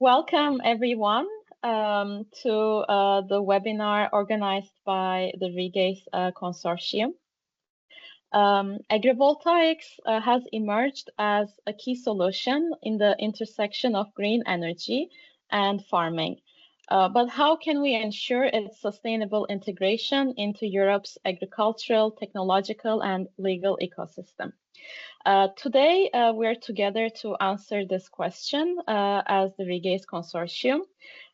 Welcome, everyone, to the webinar organized by the REGACE Consortium. Agrivoltaics has emerged as a key solution in the intersection of green energy and farming. But how can we ensure its sustainable integration into Europe's agricultural, technological, and legal ecosystem? Today, we're together to answer this question as the REGACE Consortium,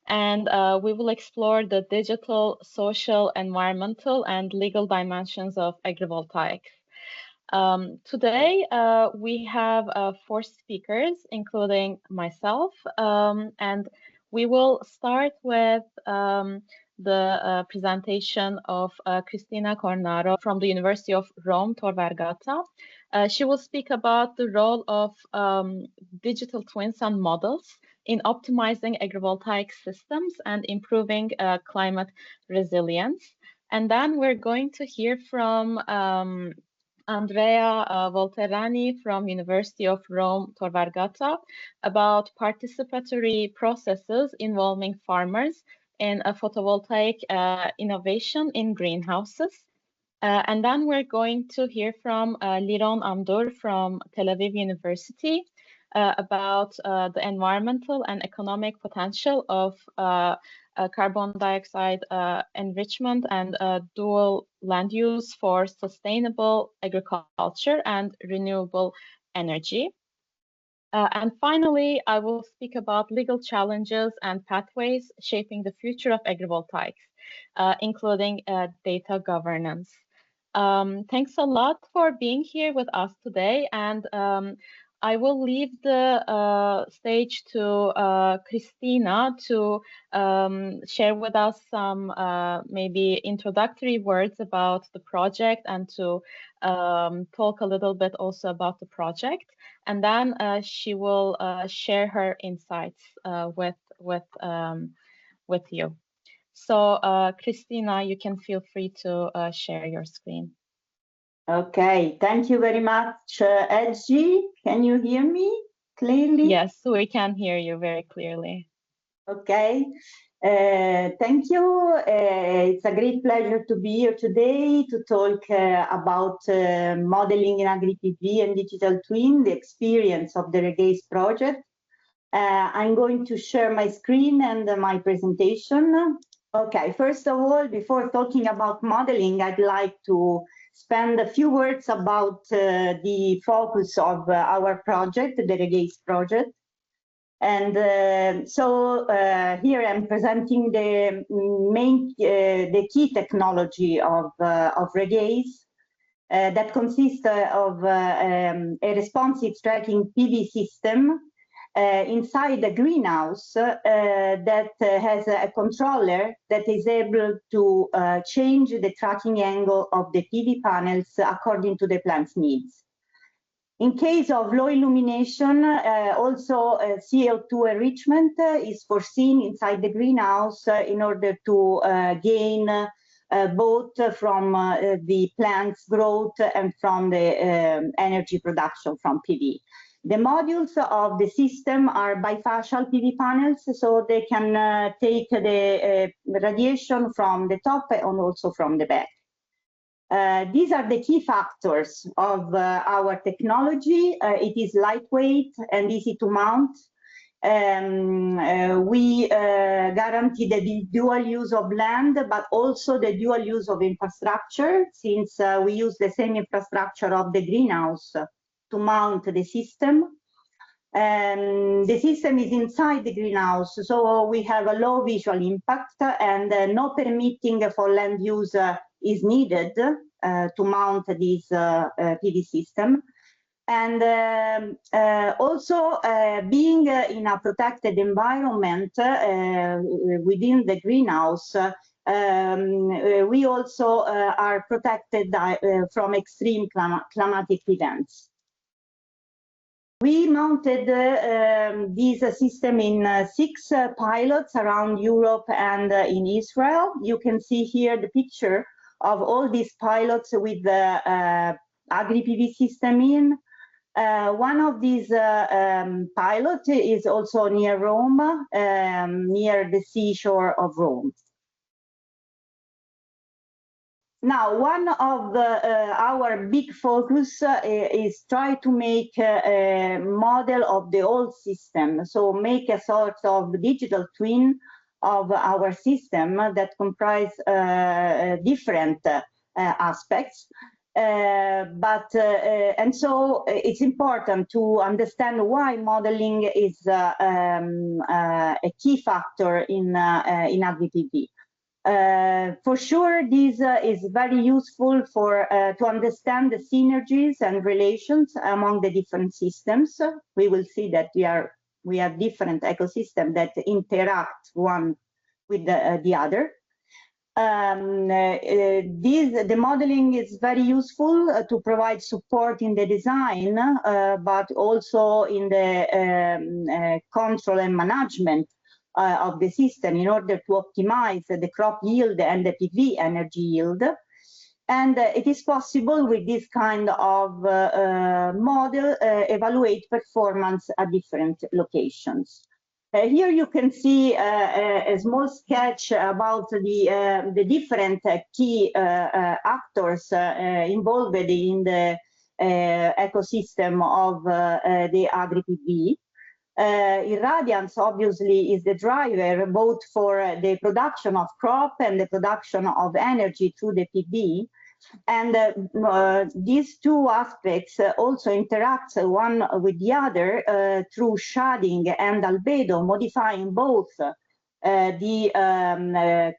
and we will explore the digital, social, environmental, and legal dimensions of agrivoltaics. Today, we have 4 speakers, including myself, and we will start with the presentation of Cristina Cornaro from the University of Rome Tor Vergata. She will speak about the role of digital twins and models in optimizing agrivoltaic systems and improving climate resilience. And then we're going to hear from Andrea Volterrani from University of Rome Tor Vergata about participatory processes involving farmers in a photovoltaic innovation in greenhouses. And then we're going to hear from Liron Amdur from Tel Aviv University about the environmental and economic potential of carbon dioxide enrichment and dual land use for sustainable agriculture and renewable energy. And finally, I will speak about legal challenges and pathways shaping the future of agrivoltaics, including data governance. Thanks a lot for being here with us today, and I will leave the stage to Cristina to share with us some maybe introductory words about the project and to talk a little bit also about the project. And then she will share her insights with you. So Cristina, you can feel free to share your screen. Okay, thank you very much, Ezgi. Can you hear me clearly? Yes, we can hear you very clearly. Okay, thank you. It's a great pleasure to be here today to talk about modeling in Agri-PV and digital twin, the experience of the REGACE project. I'm going to share my screen and my presentation. Okay, first of all, before talking about modeling, I'd like to spend a few words about the focus of our project, the REGACE project. And so here I'm presenting the the key technology of REGACE that consists of a responsive tracking PV system inside the greenhouse that has a controller that is able to change the tracking angle of the PV panels according to the plant's needs. In case of low illumination, also CO2 enrichment is foreseen inside the greenhouse in order to gain both from the plant's growth and from the energy production from PV. The modules of the system are bifacial PV panels, so they can take the radiation from the top and also from the back. These are the key factors of our technology. It is lightweight and easy to mount. We guarantee the dual use of land, but also the dual use of infrastructure, since we use the same infrastructure of the greenhouse to mount the system. The system is inside the greenhouse, so we have a low visual impact, and no permitting for land use is needed to mount this PV system. And also being in a protected environment within the greenhouse, we also are protected from extreme climatic events. We mounted this system in 6 pilots around Europe and in Israel. You can see here the picture of all these pilots with the Agri-PV system in. One of these pilots is also near Rome, near the seashore of Rome. Now, one of our big focus is try to make a model of the whole system. So make a sort of digital twin of our system that comprise different aspects. And so it's important to understand why modeling is a key factor in Agri-PV. For sure, this is very useful for to understand the synergies and relations among the different systems. We will see that we have different ecosystems that interact one with the other. The modeling is very useful to provide support in the design, but also in the control and management of the system in order to optimize the crop yield and the PV energy yield. And it is possible with this kind of model evaluate performance at different locations. Here you can see a small sketch about the different key actors involved in the ecosystem of the Agri-PV. Irradiance obviously is the driver both for the production of crop and the production of energy through the PV. And these two aspects also interact one with the other through shading and albedo, modifying both the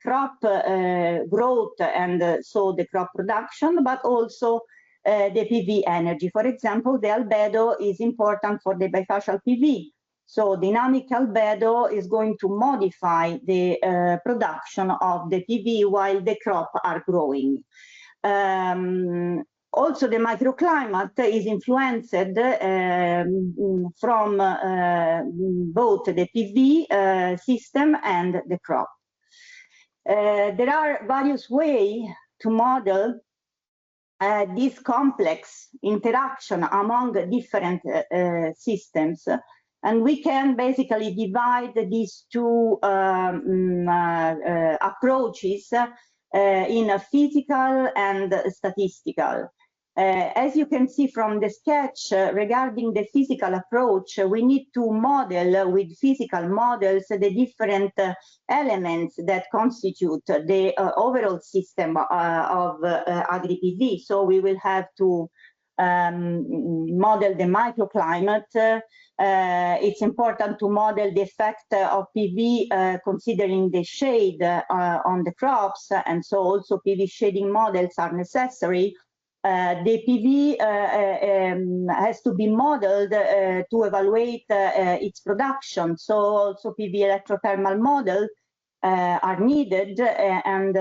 crop growth and so the crop production, but also the PV energy. For example, the albedo is important for the bifacial PV. So dynamic albedo is going to modify the production of the PV while the crop are growing. Also, the microclimate is influenced from both the PV system and the crop. There are various ways to model this complex interaction among different systems. And we can basically divide these two approaches in a physical and statistical. As you can see from the sketch, regarding the physical approach, we need to model with physical models the different elements that constitute the overall system of Agri-PV. So we will have to model the microclimate. It's important to model the effect of PV considering the shade on the crops, and so also PV shading models are necessary. The PV has to be modeled to evaluate its production, so also PV electrothermal models are needed, and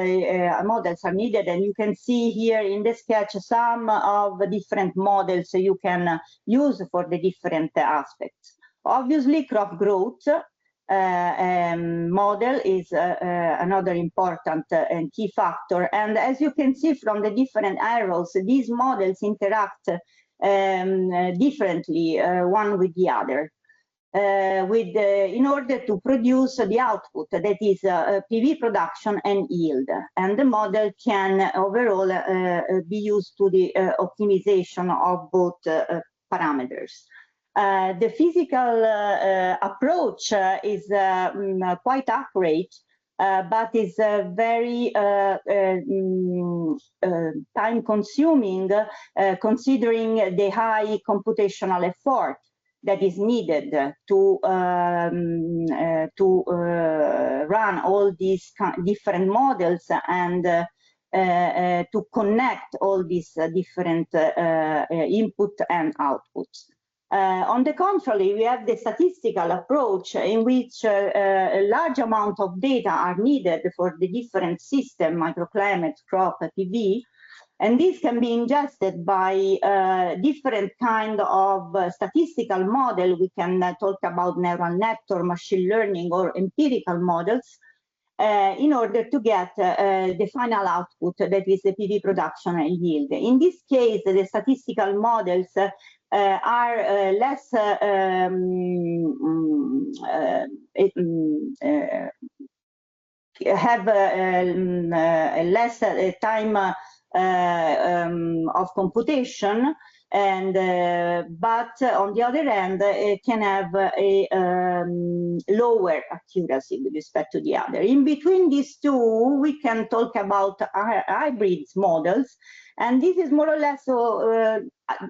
models are needed, and you can see here in the sketch some of the different models you can use for the different aspects. Obviously, crop growth model is another important and key factor, and as you can see from the different arrows, these models interact differently one with the other. In order to produce the output, that is PV production and yield. And the model can overall be used to the optimization of both parameters. The physical approach is quite accurate, but is very time-consuming considering the high computational effort that is needed to run all these different models and to connect all these different input and outputs. On the contrary, we have the statistical approach in which a large amount of data are needed for the different system, microclimate, crop, PV, and this can be ingested by different kind of statistical model. We can talk about neural net or machine learning or empirical models in order to get the final output, that is the PV production and yield. In this case, the statistical models are less have less time of computation, and but on the other hand, it can have a lower accuracy with respect to the other. In between these two, we can talk about hybrid models, and this is more or less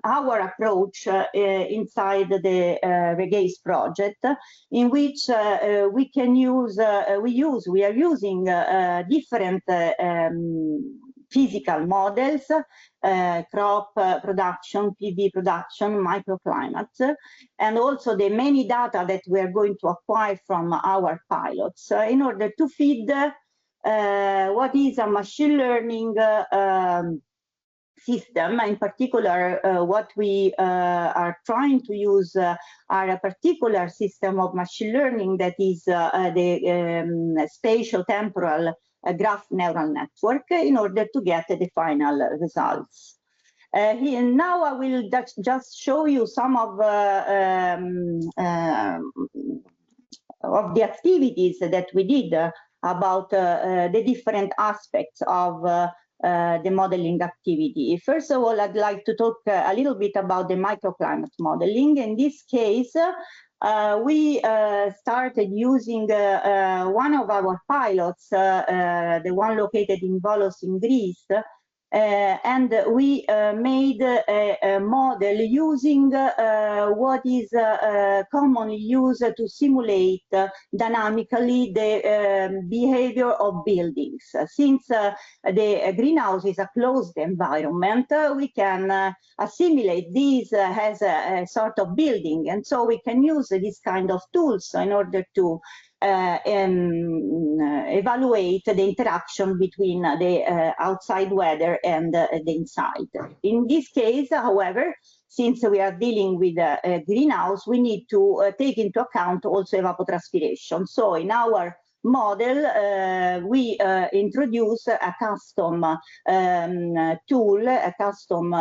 our approach inside the REGACE project, in which we can use we are using different physical models, crop production, PV production, microclimates, and also the many data that we are going to acquire from our pilots in order to feed what is a machine learning system. In particular, what we are trying to use are a particular system of machine learning that is the spatial temporal graph neural network, in order to get the final results. Now I will just show you some of the activities that we did about the different aspects of the modeling activity. First of all, I'd like to talk a little bit about the microclimate modeling. In this case, we started using one of our pilots, the one located in Volos in Greece, and we made a model using what is commonly used to simulate dynamically the behavior of buildings. Since the greenhouse is a closed environment, we can assimilate this as a sort of building, and so we can use this kind of tools in order to evaluate the interaction between the outside weather and the inside. In this case, however, since we are dealing with a greenhouse, we need to take into account also evapotranspiration. So in our model, we introduce a custom tool, a custom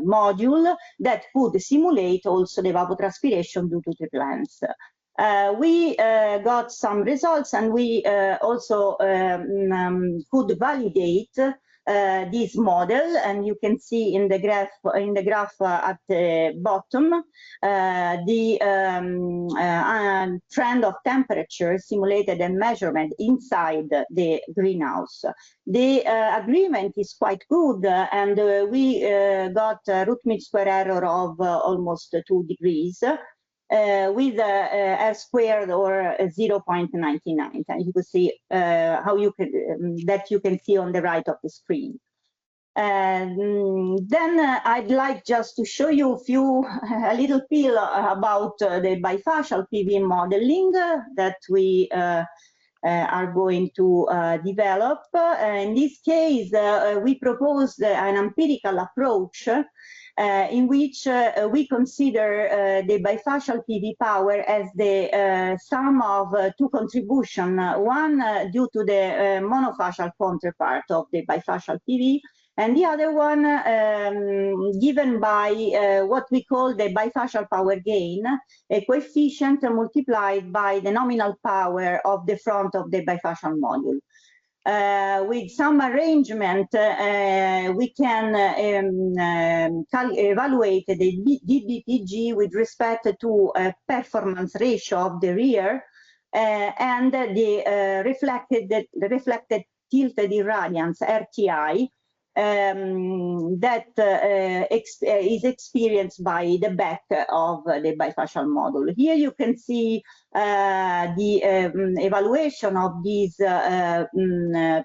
module that could simulate also the evapotranspiration due to the plants. We got some results, and we also could validate this model, and you can see in the graph at the bottom the trend of temperature simulated and measurement inside the greenhouse. The agreement is quite good, and we got a root mean square error of almost 2 degrees. With R squared or 0.99. And you can see how you can that you can see on the right of the screen. Then I'd like just to show you a little feel about the bifacial PV modeling that we are going to develop. In this case, we proposed an empirical approach in which we consider the bifacial PV power as the sum of two contributions, one due to the monofacial counterpart of the bifacial PV, and the other one given by what we call the bifacial power gain, a coefficient multiplied by the nominal power of the front of the bifacial module. With some arrangement, we can evaluate the DBPG with respect to a performance ratio of the rear and the reflected tilted irradiance, RTI, that is experienced by the back of the bifacial model. Here you can see the evaluation of this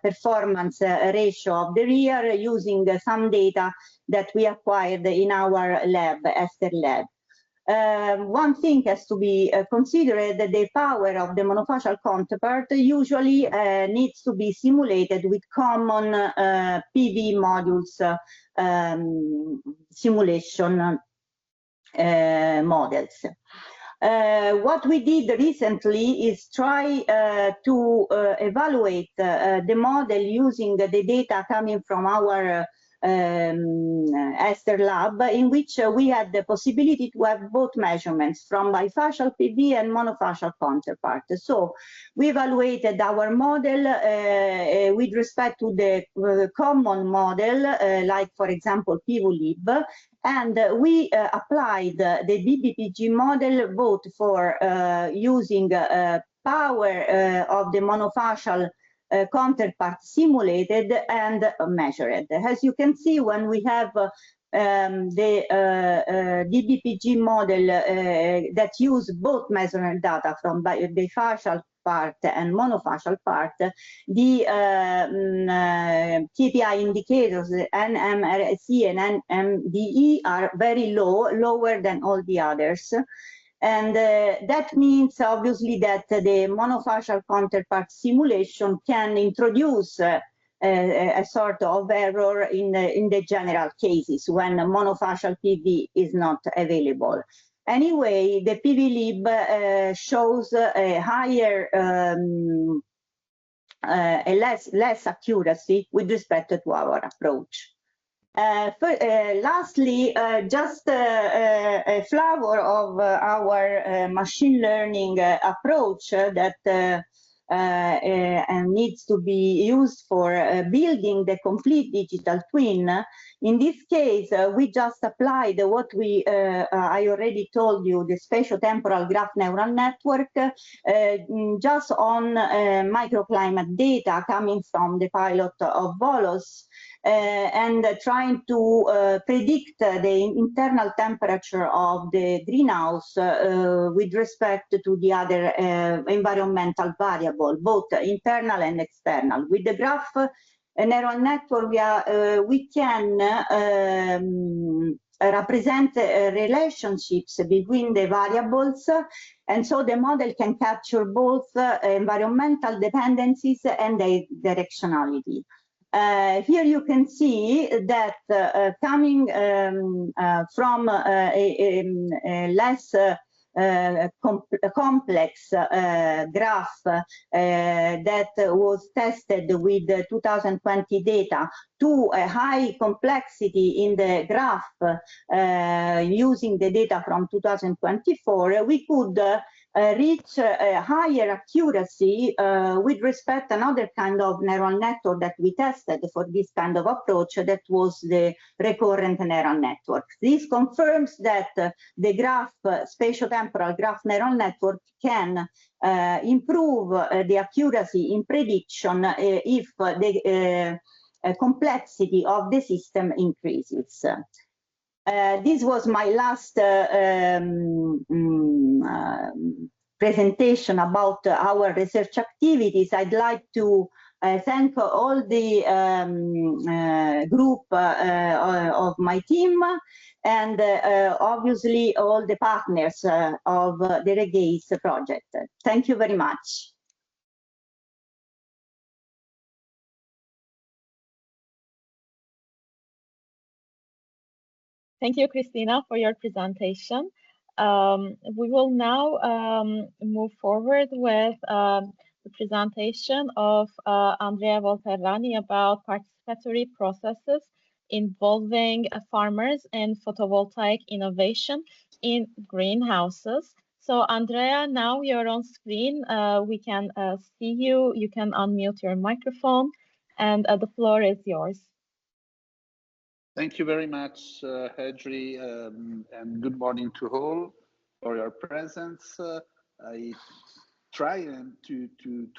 performance ratio of the rear using some data that we acquired in our lab, Esther lab. One thing has to be considered: the power of the monofacial counterpart usually needs to be simulated with common PV modules simulation models. What we did recently is try to evaluate the model using the data coming from our Esther lab, in which we had the possibility to have both measurements from bifacial PV and monofacial counterpart. So we evaluated our model with respect to the common model, like for example PVLib, and we applied the BBPG model both for using power of the monofacial counterpart simulated and measured. As you can see, when we have the DBPG model that use both measurement data from bifacial part and monofacial part, the KPI indicators, NMRC and NMDE, are very low, lower than all the others. And that means obviously that the monofacial counterpart simulation can introduce a sort of error in the general cases when monofacial PV is not available. Anyway, the PVLib shows a higher, less accuracy with respect to our approach. Lastly, just a flavor of our machine learning approach that needs to be used for building the complete digital twin. In this case, we just applied what I already told you, the spatio-temporal graph neural network, just on microclimate data coming from the pilot of Volos, and trying to predict the internal temperature of the greenhouse with respect to the other environmental variable, both internal and external. With the graph neural network, we can represent relationships between the variables, and so the model can capture both environmental dependencies and their directionality. Here you can see that coming from a less complex graph that was tested with 2020 data to a high complexity in the graph using the data from 2024, we could reach a higher accuracy with respect to another kind of neural network that we tested for this kind of approach, that was the recurrent neural network. This confirms that the graph, spatio-temporal graph neural network, can improve the accuracy in prediction if the complexity of the system increases. This was my last presentation about our research activities. I'd like to thank all the group of my team, and obviously all the partners of the REGACE project. Thank you very much. Thank you, Cristina, for your presentation. We will now move forward with the presentation of Andrea Volterrani about participatory processes involving farmers and photovoltaic innovation in greenhouses. So Andrea, now you're on screen. We can see you. You can unmute your microphone, and the floor is yours. Thank you very much, Ezgi, and good morning to all for your presence. I try to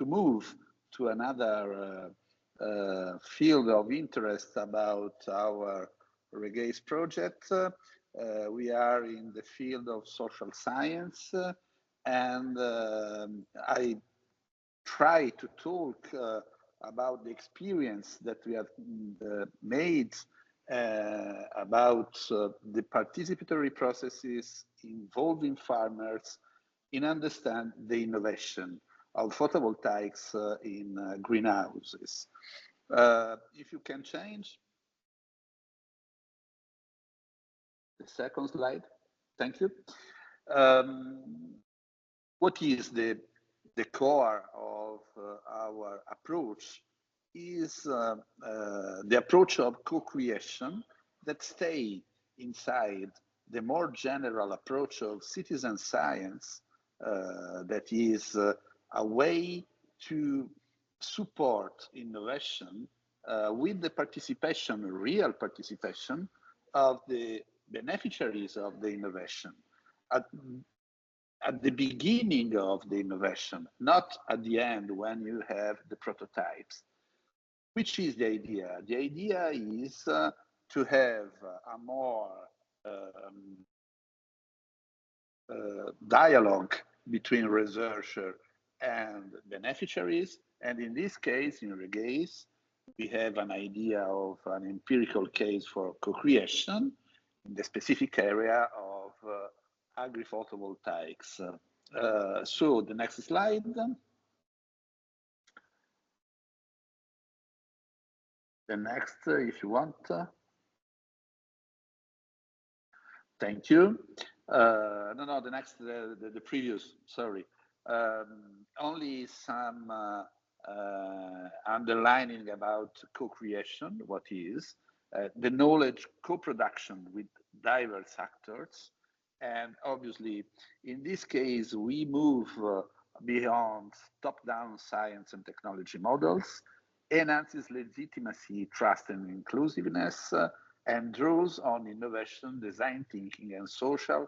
move to another field of interest about our REGACE project. We are in the field of social science, and I try to talk about the experience that we have made about the participatory processes involving farmers in understand the innovation of photovoltaics in greenhouses. If you can change the second slide, thank you. What is the core of our approach is the approach of co-creation that stay inside the more general approach of citizen science that is a way to support innovation with the participation, real participation of the beneficiaries of the innovation at the beginning of the innovation, not at the end when you have the prototypes. Which is the idea? The idea is to have a more dialogue between researcher and beneficiaries. And in this case, in REGACE, we have an idea of an empirical case for co-creation in the specific area of agri-photovoltaics. So the next slide. The next, if you want. Thank you. No, the next, the previous, sorry. Only some underlining about co-creation, what is, the knowledge co-production with diverse actors. And obviously, in this case, we move beyond top-down science and technology models, enhances legitimacy, trust, and inclusiveness, and draws on innovation, design thinking, and social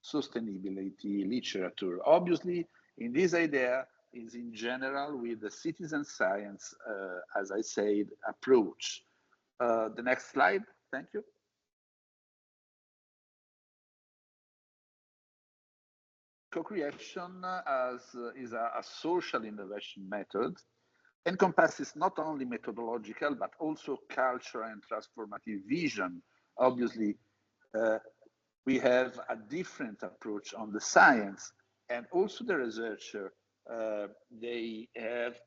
sustainability literature. Obviously, in this idea is in general with the citizen science, as I said, approach. The next slide, thank you. Co-creation is a social innovation method, encompasses not only methodological, but also cultural and transformative vision. Obviously, we have a different approach on the science, and also the researcher, they have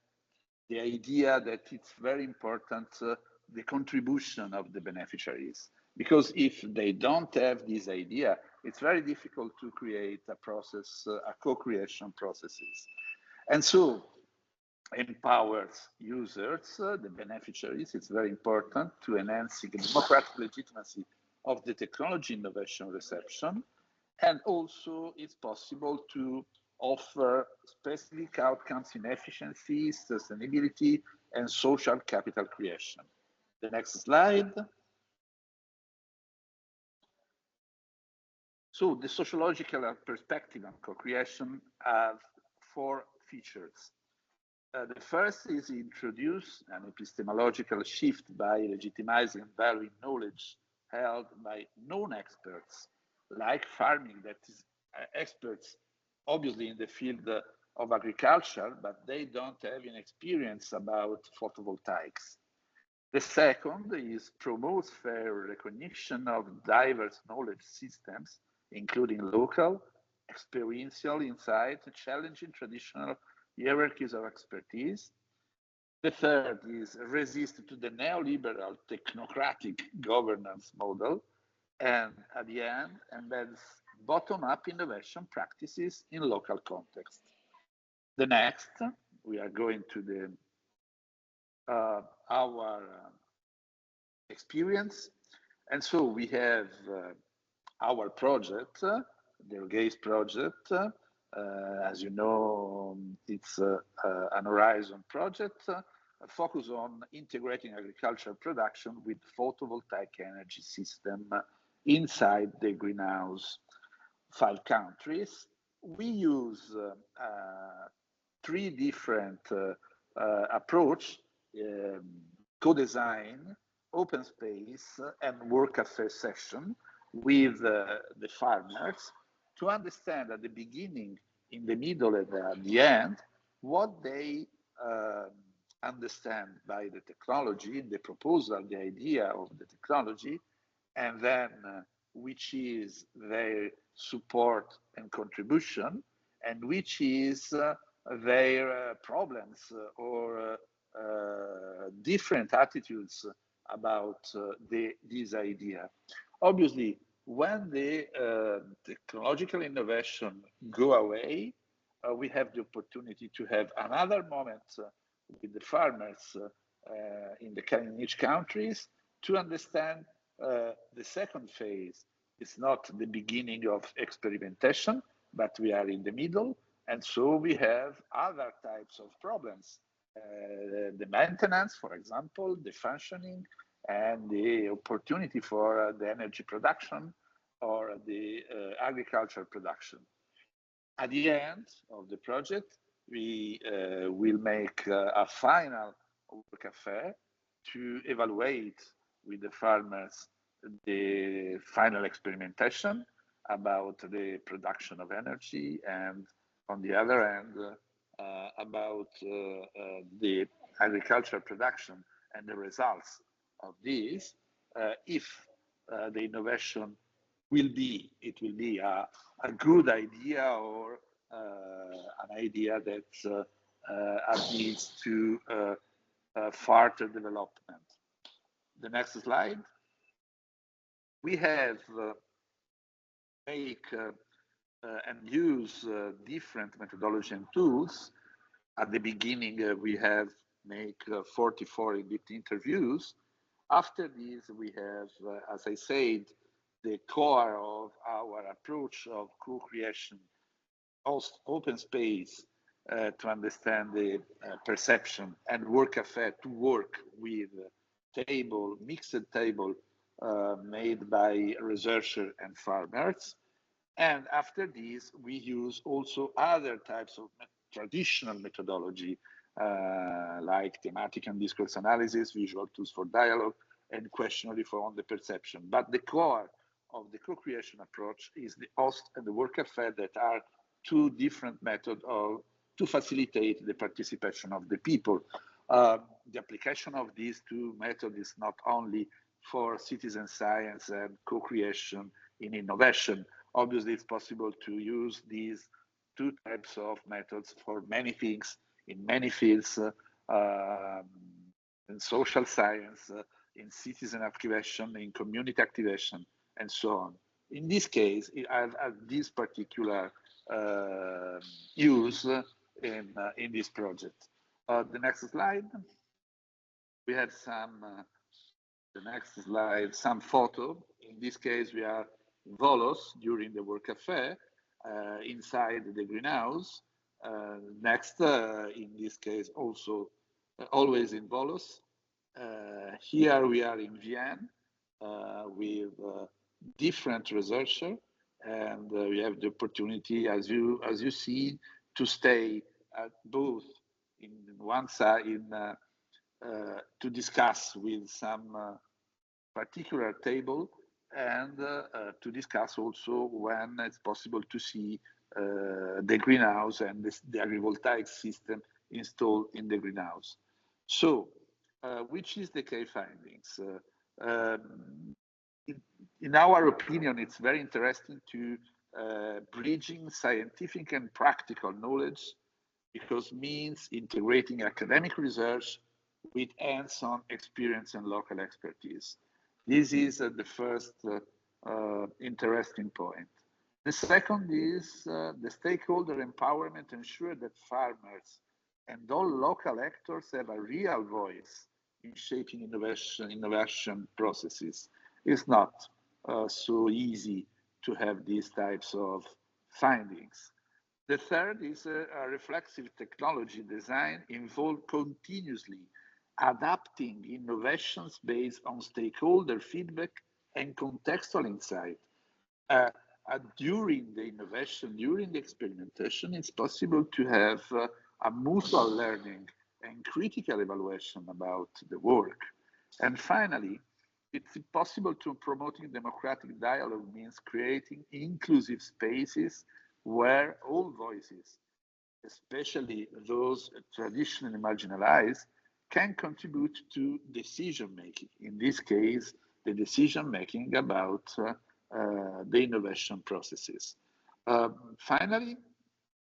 the idea that it's very important, the contribution of the beneficiaries. Because if they don't have this idea, it's very difficult to create a process, a co-creation processes. And so, empowers users, the beneficiaries. It's very important to enhance the democratic legitimacy of the technology innovation reception. And also it's possible to offer specific outcomes in efficiency, sustainability, and social capital creation. The next slide. So the sociological perspective on co-creation have 4 features. The first is introduce an epistemological shift by legitimizing and valuing knowledge held by non-experts, like farming, that is experts obviously in the field of agriculture, but they don't have an experience about photovoltaics. The second is promotes fair recognition of diverse knowledge systems, including local, experiential insights, challenging traditional hierarchies of expertise. The third is resist to the neoliberal technocratic governance model. And at the end, embeds bottom-up innovation practices in local context. The next, we are going to the our experience. And so we have our project, the REGACE project. As you know, it's an Horizon project focused on integrating agricultural production with photovoltaic energy system inside the greenhouse. 5 countries. We use 3 different approach, co-design, open space, and work affairs session with the farmers to understand at the beginning, in the middle, and at the end, what they understand by the technology, the proposal, the idea of the technology, and then which is their support and contribution, and which is their problems or different attitudes about this idea. Obviously, when the technological innovation go away, we have the opportunity to have another moment with the farmers in each countries to understand the second phase. It's not the beginning of experimentation, but we are in the middle. And so we have other types of problems. The maintenance, for example, the functioning, and the opportunity for the energy production or the agricultural production. At the end of the project, we will make a final work affair to evaluate with the farmers the final experimentation about the production of energy, and on the other hand, about the agricultural production and the results of this. If the innovation will be a good idea or an idea that leads to further development. The next slide. We have make and use different methodology and tools. At the beginning, we have make 44 in-depth interviews. After this, we have, as I said, the core of our approach of co-creation, open space to understand the perception, and work affair to work with table, mixed table made by researchers and farmers. And after this, we use also other types of traditional methodology like thematic and discourse analysis, visual tools for dialogue, and questionnaire on the perception. But the core of the co-creation approach is the host and the work affair, that are two different methods to facilitate the participation of the people. The application of these two methods is not only for citizen science and co-creation in innovation. Obviously, it's possible to use these two types of methods for many things in many fields, in social science, in citizen activation, in community activation, and so on. In this case, I have this particular use in this project. The next slide. We have some, the next slide, some photo. In this case, we are in Volos during the work affair inside the greenhouse. Next, in this case, also always in Volos. Here we are in Vienna with different researchers, and we have the opportunity, as you see, to stay at both in one side to discuss with some particular table, and to discuss also when it's possible to see the greenhouse and the agrivoltaic system installed in the greenhouse. So, which is the key findings? In our opinion, it's very interesting to bridging scientific and practical knowledge, because means integrating academic research with hands-on experience and local expertise. This is the first interesting point. The second is the stakeholder empowerment, ensure that farmers and all local actors have a real voice in shaping innovation processes. It's not so easy to have these types of findings. The third is a reflexive technology design involved continuously adapting innovations based on stakeholder feedback and contextual insight. During the innovation, during the experimentation, it's possible to have a mutual learning and critical evaluation about the work. And finally, it's possible to promoting democratic dialogue means creating inclusive spaces where all voices, especially those traditionally marginalized, can contribute to decision-making. In this case, the decision-making about the innovation processes. Finally,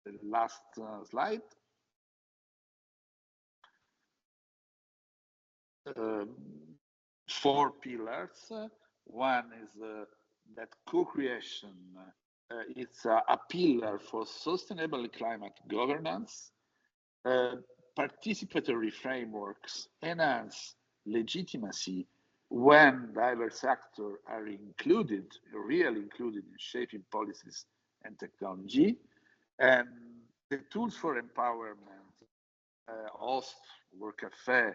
the last slide. Four pillars. One is that co-creation. It's a pillar for sustainable climate governance. participatory frameworks enhance legitimacy when diverse actors are included, really included in shaping policies and technology. And the tools for empowerment, host, work cafe,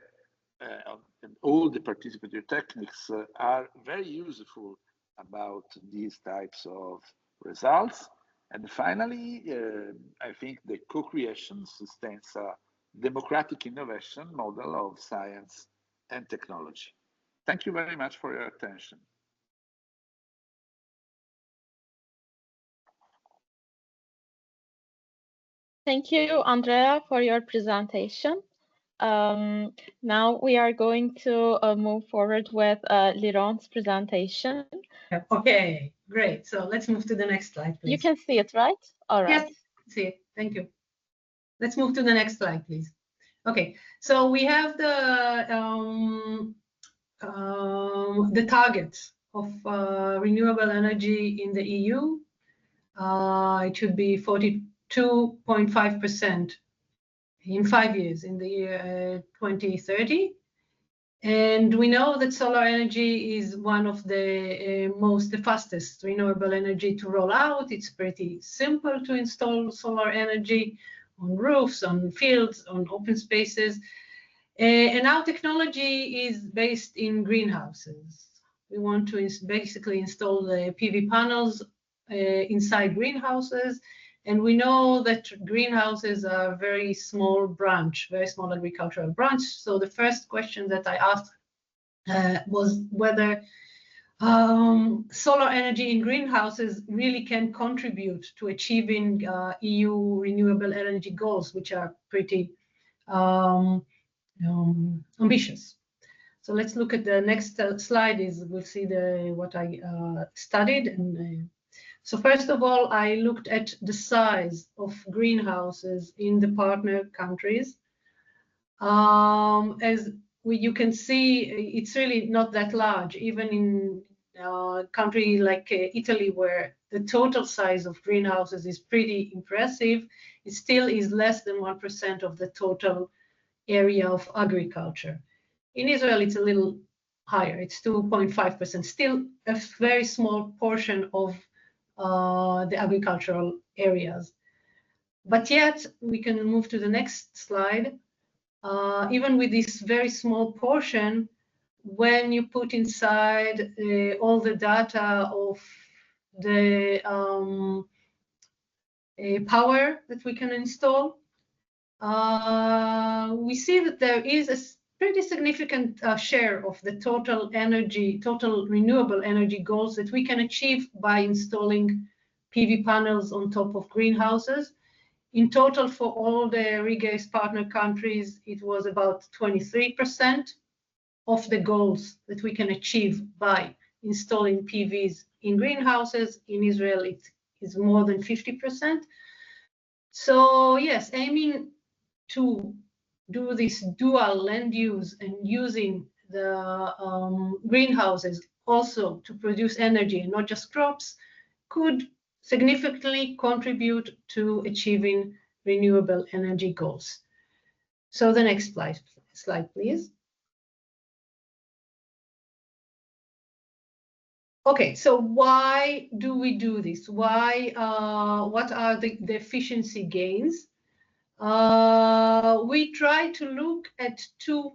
and all the participatory techniques are very useful about these types of results. And finally, I think the co-creation sustains a democratic innovation model of science and technology. Thank you very much for your attention. Thank you, Andrea, for your presentation. Now we are going to move forward with Liron's presentation. Okay, great. So let's move to the next slide, please. You can see it, right? All right. Yes, see it. Thank you. Let's move to the next slide, please. Okay, so we have the targets of renewable energy in the EU. It should be 42.5% in 5 years, in the year 2030. And we know that solar energy is one of the the fastest renewable energy to roll out. It's pretty simple to install solar energy on roofs, on fields, on open spaces. And our technology is based in greenhouses. We want to basically install the PV panels inside greenhouses. And we know that greenhouses are a very small branch, very small agricultural branch. So the first question that I asked was whether solar energy in greenhouses really can contribute to achieving EU renewable energy goals, which are pretty ambitious. So let's look at the next slide. We'll see what I studied. And so first of all, I looked at the size of greenhouses in the partner countries. As you can see, it's really not that large. Even in a country like Italy, where the total size of greenhouses is pretty impressive, it still is less than 1% of the total area of agriculture. In Israel, it's a little higher. It's 2.5%, still a very small portion of the agricultural areas. But yet, we can move to the next slide. Even with this very small portion, when you put inside all the data of the power that we can install, we see that there is a pretty significant share of the total energy, total renewable energy goals that we can achieve by installing PV panels on top of greenhouses. In total, for all the REGACE partner countries, it was about 23% of the goals that we can achieve by installing PVs in greenhouses. In Israel, it is more than 50%. So yes, aiming to do this dual land use and using the greenhouses also to produce energy and not just crops could significantly contribute to achieving renewable energy goals. So the next slide, please. Okay, so why do we do this? Why? What are the efficiency gains? We try to look at two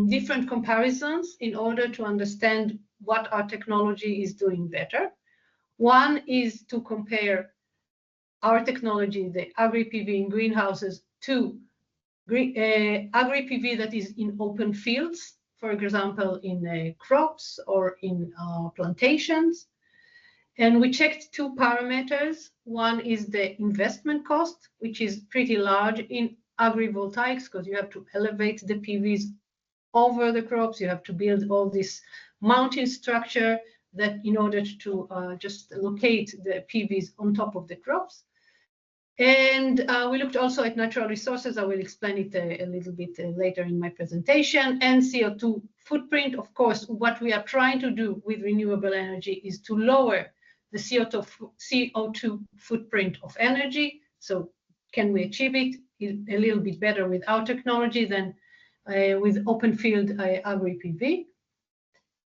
different comparisons in order to understand what our technology is doing better. One is to compare our technology, the Agri-PV in greenhouses, to Agri-PV that is in open fields, for example, in crops or in plantations. And we checked two parameters. One is the investment cost, which is pretty large in agrivoltaics because you have to elevate the PVs over the crops. You have to build all this mounting structure that in order to just locate the PVs on top of the crops. And we looked also at natural resources. I will explain it a little bit later in my presentation. And CO2 footprint. Of course, what we are trying to do with renewable energy is to lower the CO2 footprint of energy. So can we achieve it? a little bit better with our technology than with open field Agri-PV.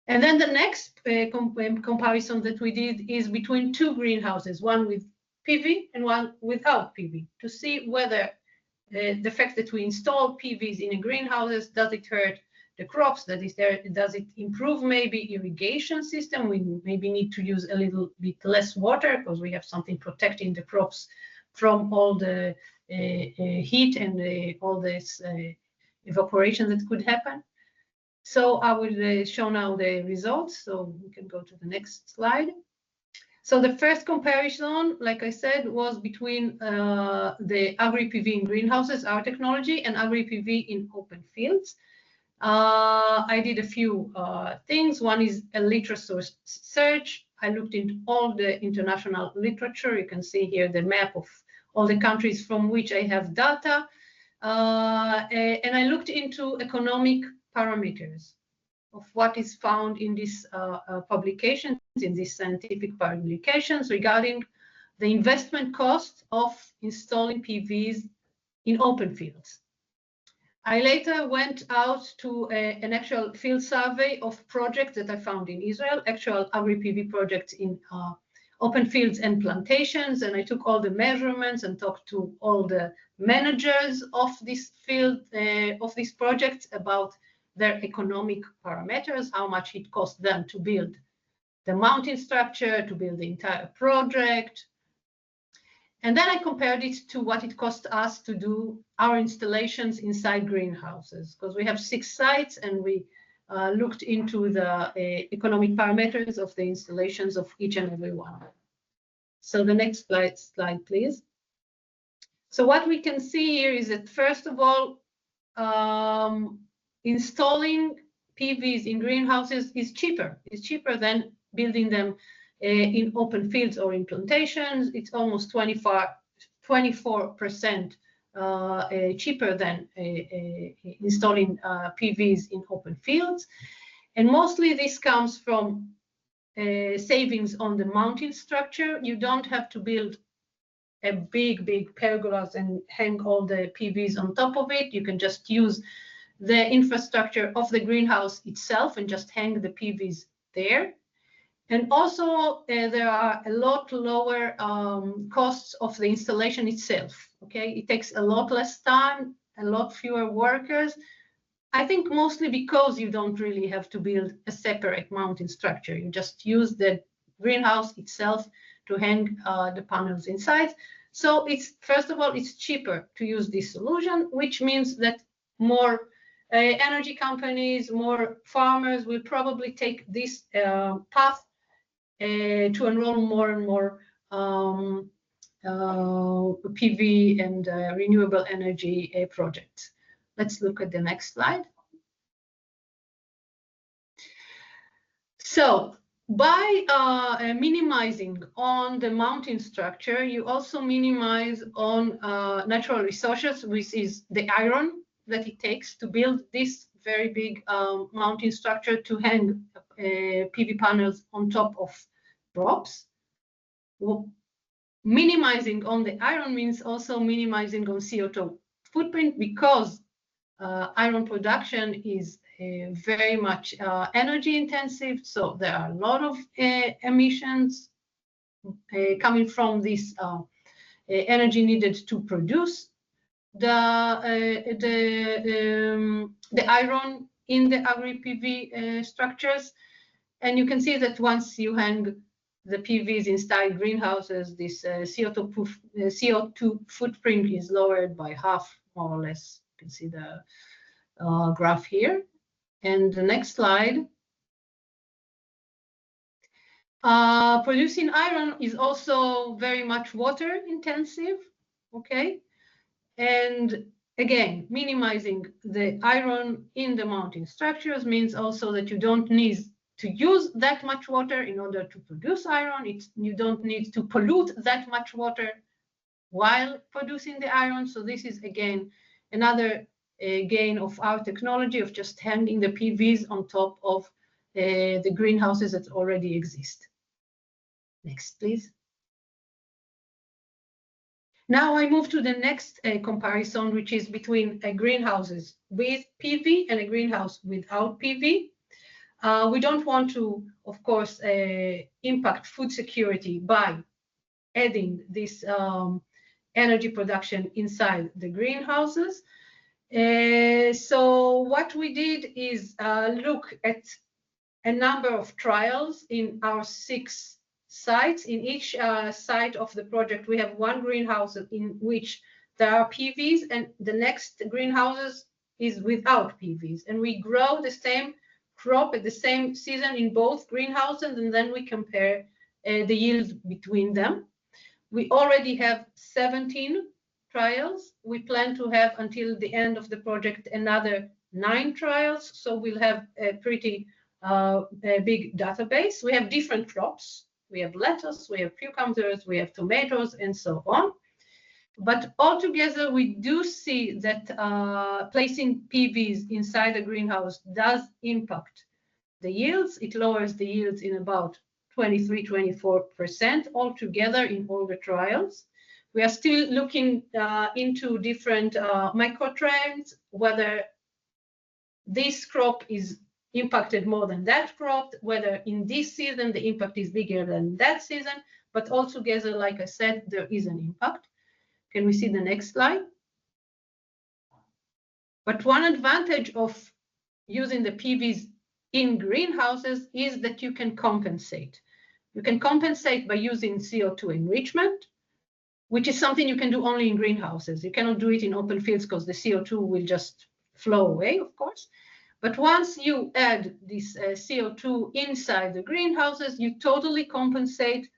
And then the next comparison that we did is between two greenhouses, one with PV and one without PV, to see whether the fact that we install PVs in greenhouses, does it hurt the crops? Does it improve maybe irrigation system? We maybe need to use a little bit less water because we have something protecting the crops from all the heat and all this evaporation that could happen. So I will show now the results. So we can go to the next slide. So the first comparison, like I said, was between the Agri-PV in greenhouses, our technology, and Agri-PV in open fields. I did a few things. One is a literature search. I looked into all the international literature. You can see here the map of all the countries from which I have data. And I looked into economic parameters of what is found in these publications, in these scientific publications regarding the investment cost of installing PVs in open fields. I later went out to an actual field survey of projects that I found in Israel, actual Agri-PV projects in open fields and plantations, and I took all the measurements and talked to all the managers of this field, of these projects, about their economic parameters, how much it cost them to build the mounting structure, to build the entire project. And then I compared it to what it cost us to do our installations inside greenhouses, because we have 6 sites and we looked into the economic parameters of the installations of each and every one. So the next slide, please. So what we can see here is that, first of all, installing PVs in greenhouses is cheaper. It's cheaper than building them in open fields or in plantations. It's almost 24% cheaper than installing PVs in open fields. And mostly this comes from savings on the mounting structure. You don't have to build a big pergolas and hang all the PVs on top of it. You can just use the infrastructure of the greenhouse itself and just hang the PVs there. And also there are a lot lower costs of the installation itself. Okay, it takes a lot less time, a lot fewer workers. I think mostly because you don't really have to build a separate mounting structure. You just use the greenhouse itself to hang the panels inside. So it's, first of all, it's cheaper to use this solution, which means that more energy companies, more farmers will probably take this path to enroll more and more PV and renewable energy projects. Let's look at the next slide. So by minimizing on the mounting structure, you also minimize on natural resources, which is the iron that it takes to build this very big mounting structure to hang PV panels on top of crops. Well, minimizing on the iron means also minimizing on CO2 footprint, because iron production is very much energy intensive. So there are a lot of emissions coming from this energy needed to produce the iron in the Agri-PV structures. And you can see that once you hang the PVs inside greenhouses, this CO2 footprint is lowered by half, more or less. You can see the graph here. And the next slide. Producing iron is also very much water intensive, okay? And again, minimizing the iron in the mounting structures means also that you don't need to use that much water in order to produce iron. You don't need to pollute that much water while producing the iron. So this is, again, another gain of our technology of just hanging the PVs on top of the greenhouses that already exist. Next, please. Now I move to the next comparison, which is between greenhouses with PV and a greenhouse without PV. We don't want to, of course, impact food security by adding this energy production inside the greenhouses. So what we did is look at a number of trials in our 6 sites. In each site of the project, we have one greenhouse in which there are PVs, and the next greenhouses is without PVs. And we grow the same crop at the same season in both greenhouses, and then we compare the yield between them. We already have 17 trials. We plan to have until the end of the project another 9 trials, so we'll have a pretty big database. We have different crops. We have lettuce, we have cucumbers, we have tomatoes, and so on. But altogether, we do see that placing PVs inside a greenhouse does impact the yields. It lowers the yields in about 23–24% altogether in all the trials. We are still looking into different microtrends, whether this crop is impacted more than that crop, whether in this season the impact is bigger than that season, but altogether, like I said, there is an impact. Can we see the next slide? But one advantage of using the PVs in greenhouses is that you can compensate. You can compensate by using CO2 enrichment, which is something you can do only in greenhouses. You cannot do it in open fields because the CO2 will just flow away, of course. But once you add this CO2 inside the greenhouses, you totally compensate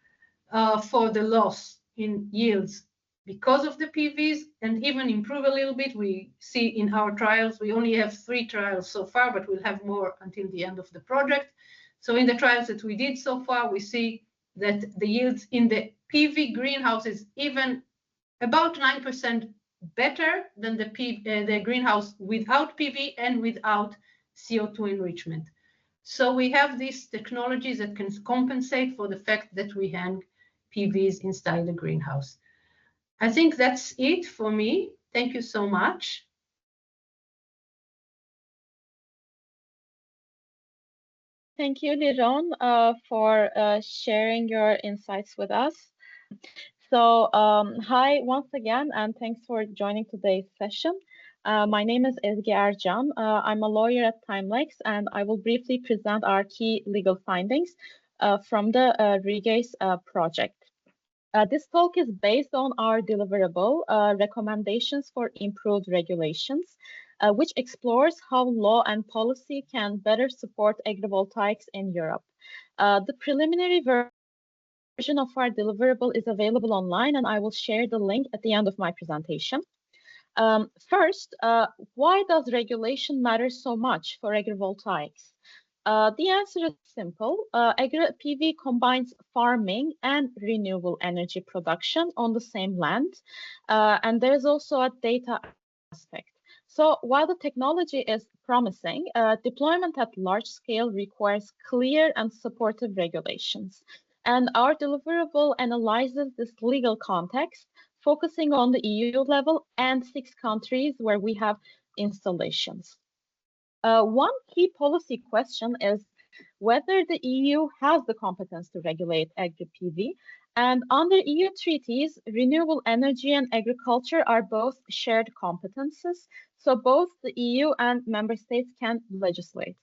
for the loss in yields because of the PVs, and even improve a little bit. We see in our trials, we only have 3 trials so far, but we'll have more until the end of the project. So in the trials that we did so far, we see that the yields in the PV greenhouses even about 9% better than the greenhouse without PV and without CO2 enrichment. So we have these technologies that can compensate for the fact that we hang PVs inside the greenhouse. I think that's it for me. Thank you so much. Thank you, Liron, for sharing your insights with us. So hi once again, and thanks for joining today's session. My name is Ezgi Ercan. I'm a lawyer at Timelex, and I will briefly present our key legal findings from the REGACE project. This talk is based on our deliverable, recommendations for improved regulations, which explores how law and policy can better support agrivoltaics in Europe. The preliminary version of our deliverable is available online, and I will share the link at the end of my presentation. First, why does regulation matter so much for agrivoltaics? The answer is simple. Agri-PV combines farming and renewable energy production on the same land, and there's also a data aspect. So while the technology is promising, deployment at large scale requires clear and supportive regulations. And our deliverable analyzes this legal context, focusing on the EU level and 6 countries where we have installations. One key policy question is whether the EU has the competence to regulate agri-PV. And under EU treaties, renewable energy and agriculture are both shared competences, so both the EU and member states can legislate.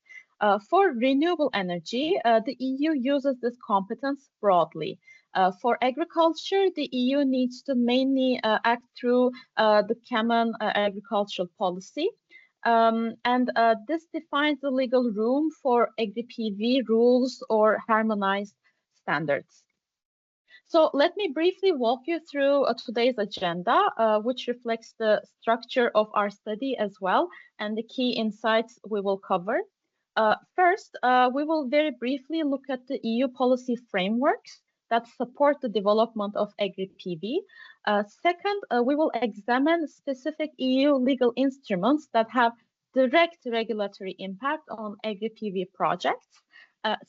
For renewable energy, the EU uses this competence broadly. For agriculture, the EU needs to mainly act through the common agricultural policy. This defines the legal room for agri-PV rules or harmonized standards. So let me briefly walk you through today's agenda, which reflects the structure of our study as well, and the key insights we will cover. First, we will very briefly look at the EU policy frameworks that support the development of agri-PV. Second, we will examine specific EU legal instruments that have direct regulatory impact on agri-PV projects.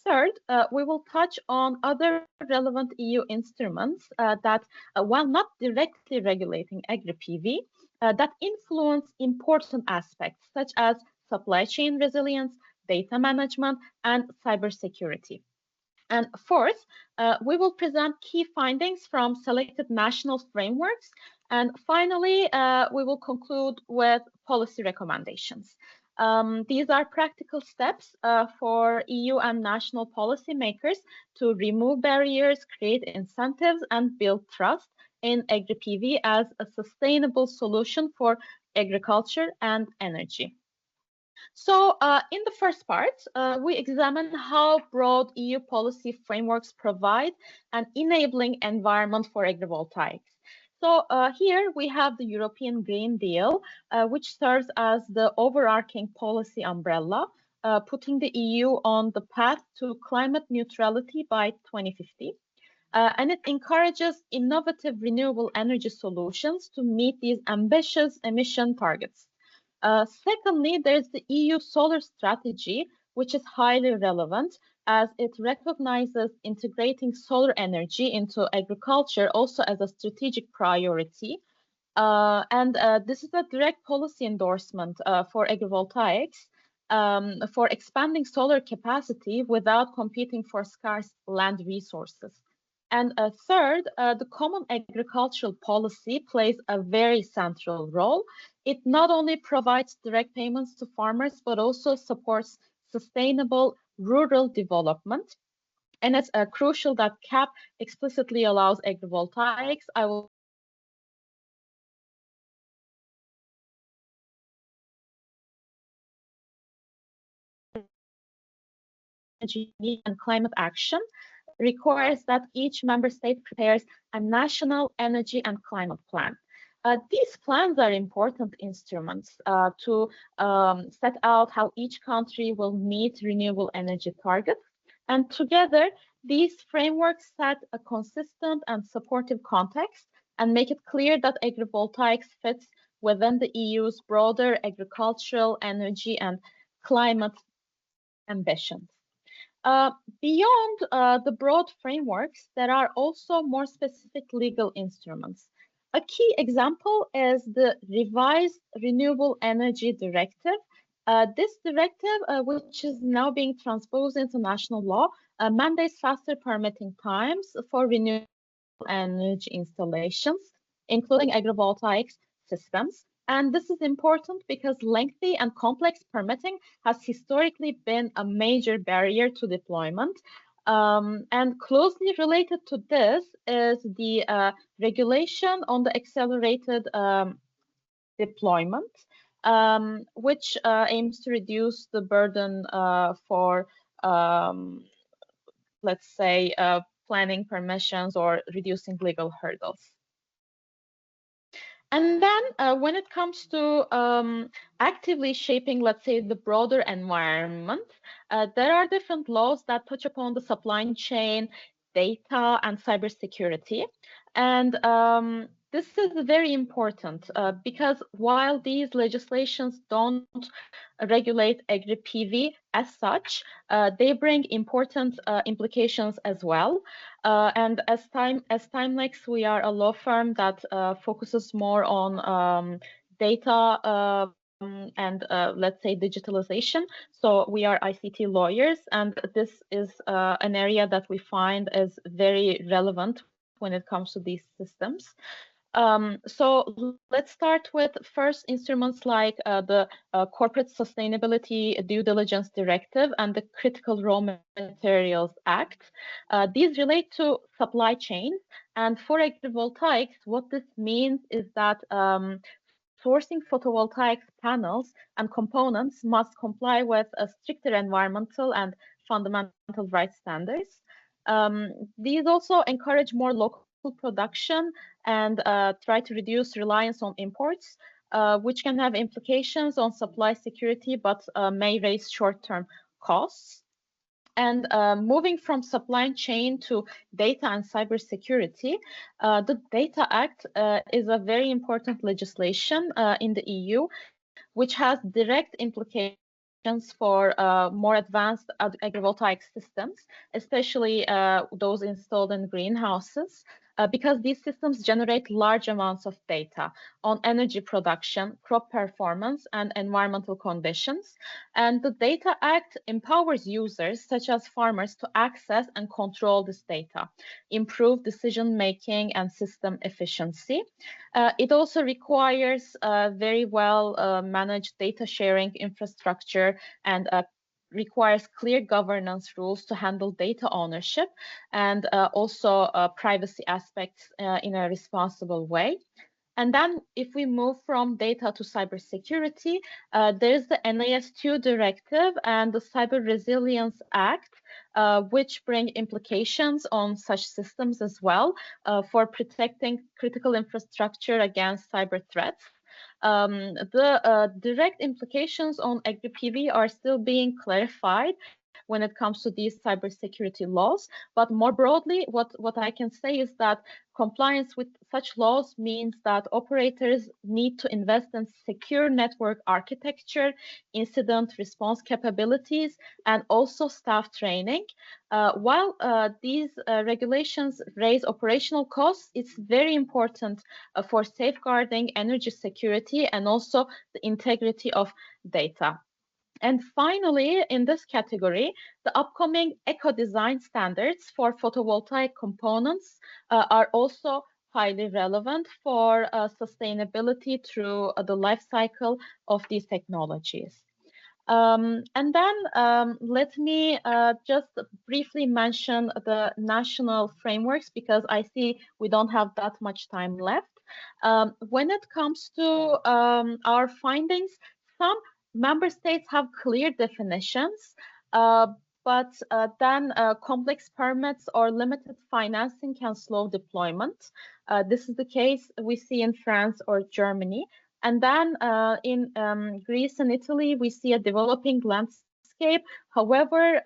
Third, we will touch on other relevant EU instruments that, while not directly regulating agri-PV, that influence important aspects such as supply chain resilience, data management, and cybersecurity. And fourth, we will present key findings from selected national frameworks. And finally, we will conclude with policy recommendations. These are practical steps for EU and national policymakers to remove barriers, create incentives, and build trust in agri-PV as a sustainable solution for agriculture and energy. So in the first part, we examine how broad EU policy frameworks provide an enabling environment for agrivoltaics. So here we have the European Green Deal, which serves as the overarching policy umbrella, putting the EU on the path to climate neutrality by 2050. And it encourages innovative renewable energy solutions to meet these ambitious emission targets. Secondly, there's the EU solar strategy, which is highly relevant as it recognizes integrating solar energy into agriculture also as a strategic priority. This is a direct policy endorsement for agrivoltaics for expanding solar capacity without competing for scarce land resources. And third, the common agricultural policy plays a very central role. It not only provides direct payments to farmers, but also supports sustainable rural development. And it's crucial that CAP explicitly allows agrivoltaics. I will and climate action requires that each member state prepares a national energy and climate plan. These plans are important instruments to set out how each country will meet renewable energy targets. And together, these frameworks set a consistent and supportive context and make it clear that agrivoltaics fits within the EU's broader agricultural, energy, and climate ambitions. Beyond the broad frameworks, there are also more specific legal instruments. A key example is the revised Renewable Energy Directive. This directive, which is now being transposed into national law, mandates faster permitting times for renewable energy installations, including agrivoltaics systems. And this is important because lengthy and complex permitting has historically been a major barrier to deployment. And closely related to this is the regulation on the accelerated deployment, which aims to reduce the burden for, let's say, planning permissions or reducing legal hurdles. And then when it comes to actively shaping, let's say, the broader environment, there are different laws that touch upon the supply chain, data, and cybersecurity. And this is very important because while these legislations don't regulate agri-PV as such, they bring important implications as well. And as Timelex, we are a law firm that focuses more on data and let's say digitalization. So we are ICT lawyers, and this is an area that we find is very relevant when it comes to these systems. So let's start with first instruments like the Corporate Sustainability Due Diligence Directive and the Critical Raw Materials Act. These relate to supply chains, and for agrivoltaics, what this means is that sourcing photovoltaic panels and components must comply with stricter environmental and fundamental rights standards. These also encourage more local production and try to reduce reliance on imports, which can have implications on supply security, but may raise short-term costs. And moving from supply chain to data and cybersecurity, the Data Act is a very important legislation in the EU, which has direct implications for more advanced agrivoltaic systems, especially those installed in greenhouses, because these systems generate large amounts of data on energy production, crop performance, and environmental conditions. And the Data Act empowers users, such as farmers, to access and control this data, improve decision-making and system efficiency. It also requires very well managed data sharing infrastructure and requires clear governance rules to handle data ownership and also privacy aspects in a responsible way. And then if we move from data to cybersecurity, there's the NIS2 directive and the Cyber Resilience Act, which bring implications on such systems as well for protecting critical infrastructure against cyber threats. The direct implications on Agri-PV are still being clarified when it comes to these cybersecurity laws. But more broadly, what I can say is that compliance with such laws means that operators need to invest in secure network architecture, incident response capabilities, and also staff training. While these regulations raise operational costs, it's very important for safeguarding energy security and also the integrity of data. And finally, in this category, the upcoming eco-design standards for photovoltaic components are also highly relevant for sustainability through the life cycle of these technologies. And then let me just briefly mention the national frameworks, because I see we don't have that much time left. When it comes to our findings, some member states have clear definitions, but then complex permits or limited financing can slow deployment. This is the case we see in France or Germany. And then in Greece and Italy, we see a developing landscape. However,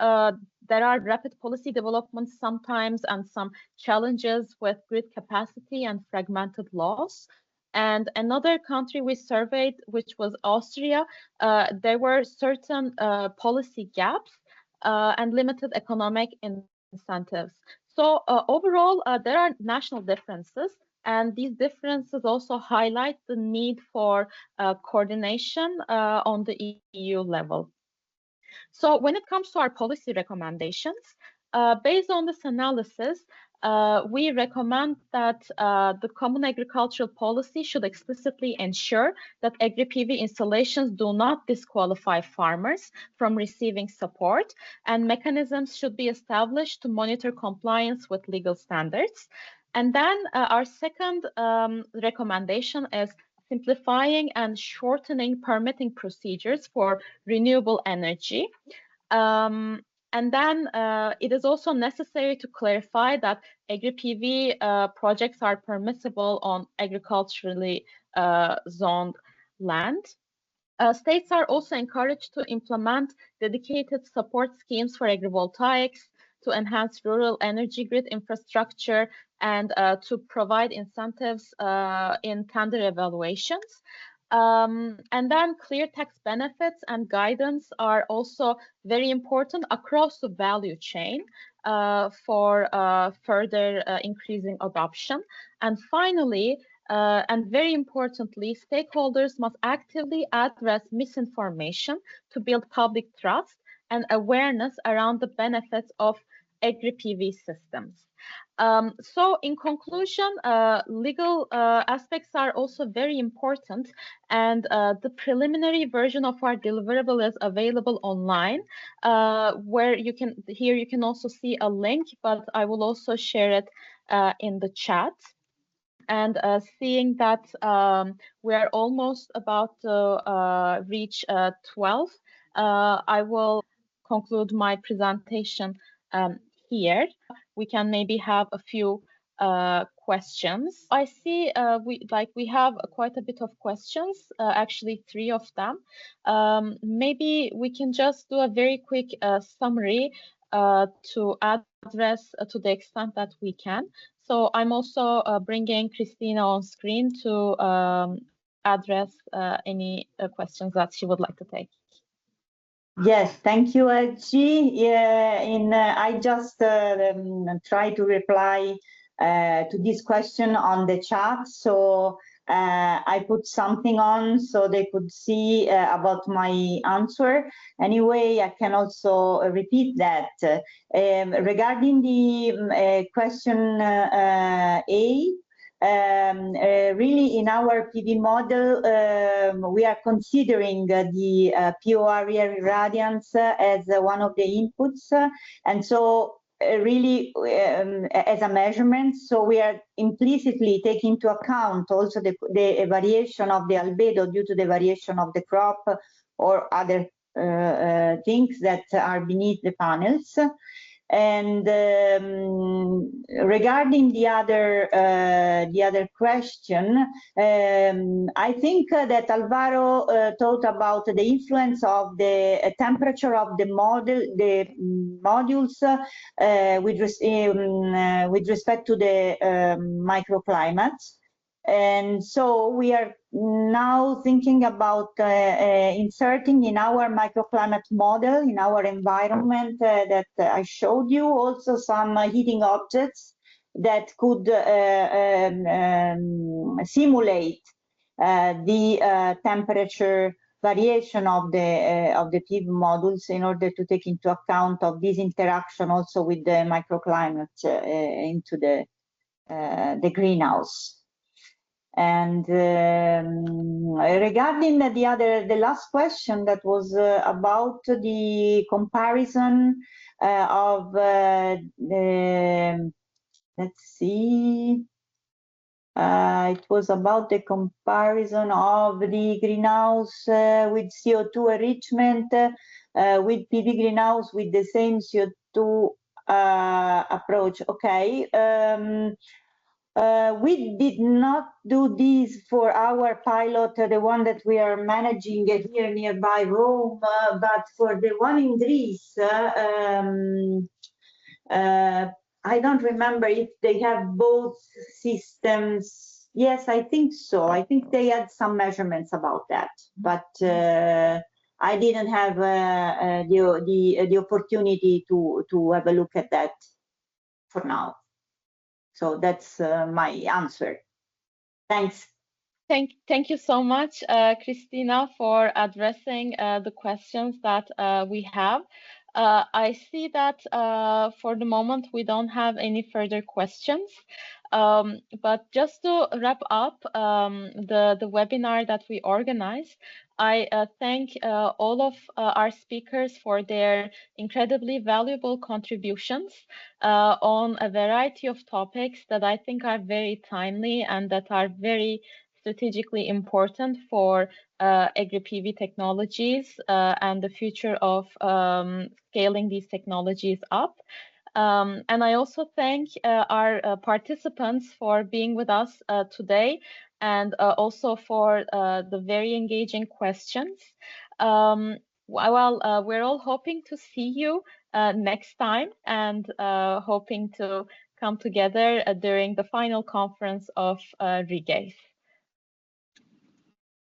there are rapid policy developments sometimes and some challenges with grid capacity and fragmented laws. And another country we surveyed, which was Austria, there were certain policy gaps and limited economic incentives. So overall, there are national differences, and these differences also highlight the need for coordination on the EU level. So when it comes to our policy recommendations, based on this analysis, we recommend that the Common Agricultural Policy should explicitly ensure that Agri-PV installations do not disqualify farmers from receiving support, and mechanisms should be established to monitor compliance with legal standards. And then our second recommendation is simplifying and shortening permitting procedures for renewable energy. And then it is also necessary to clarify that Agri-PV projects are permissible on agriculturally zoned land. States are also encouraged to implement dedicated support schemes for agrivoltaics, to enhance rural energy grid infrastructure, and to provide incentives in tender evaluations. And then clear tax benefits and guidance are also very important across the value chain for further increasing adoption. And finally, and very importantly, stakeholders must actively address misinformation to build public trust and awareness around the benefits of Agri-PV systems. So in conclusion, legal aspects are also very important, and the preliminary version of our deliverable is available online, where you can also see a link, but I will also share it in the chat. And seeing that we are almost about to reach 12, I will conclude my presentation here. We can maybe have a few questions. I see we have quite a bit of questions, actually 3 of them. Maybe we can just do a very quick summary to address to the extent that we can. So I'm also bringing Cristina on screen to address any questions that she would like to take. Yes, thank you, Ezgi. I just try to reply to this question on the chat. So I put something on so they could see about my answer. Anyway, I can also repeat that. Regarding the question A, really in our PV model, we are considering the POR irradiance as one of the inputs. And so really as a measurement, so we are implicitly taking into account also the variation of the albedo due to the variation of the crop or other things that are beneath the panels. And regarding the other question, I think that Alvaro talked about the influence of the temperature of the modules with respect to the microclimates. And so we are now thinking about inserting in our microclimate model, in our environment that I showed you, also some heating objects that could simulate the temperature variation of the PV modules in order to take into account of this interaction also with the microclimate into the greenhouse. And regarding the last question that was about the comparison of let's see, it was about the comparison of the greenhouse with CO2 enrichment with PV greenhouse with the same CO2 approach. Okay. We did not do this for our pilot, the one that we are managing here nearby Rome, but for the one in Greece, I don't remember if they have both systems. Yes, I think so. I think they had some measurements about that, but I didn't have the opportunity to have a look at that for now. So that's my answer. Thanks. Thank you so much, Cristina, for addressing the questions that we have. I see that for the moment we don't have any further questions. But just to wrap up the webinar that we organized, I thank all of our speakers for their incredibly valuable contributions on a variety of topics that I think are very timely and that are very strategically important for agri-PV technologies and the future of scaling these technologies up. And I also thank our participants for being with us today and also for the very engaging questions. Well, we're all hoping to see you next time and hoping to come together during the final conference of REGACE.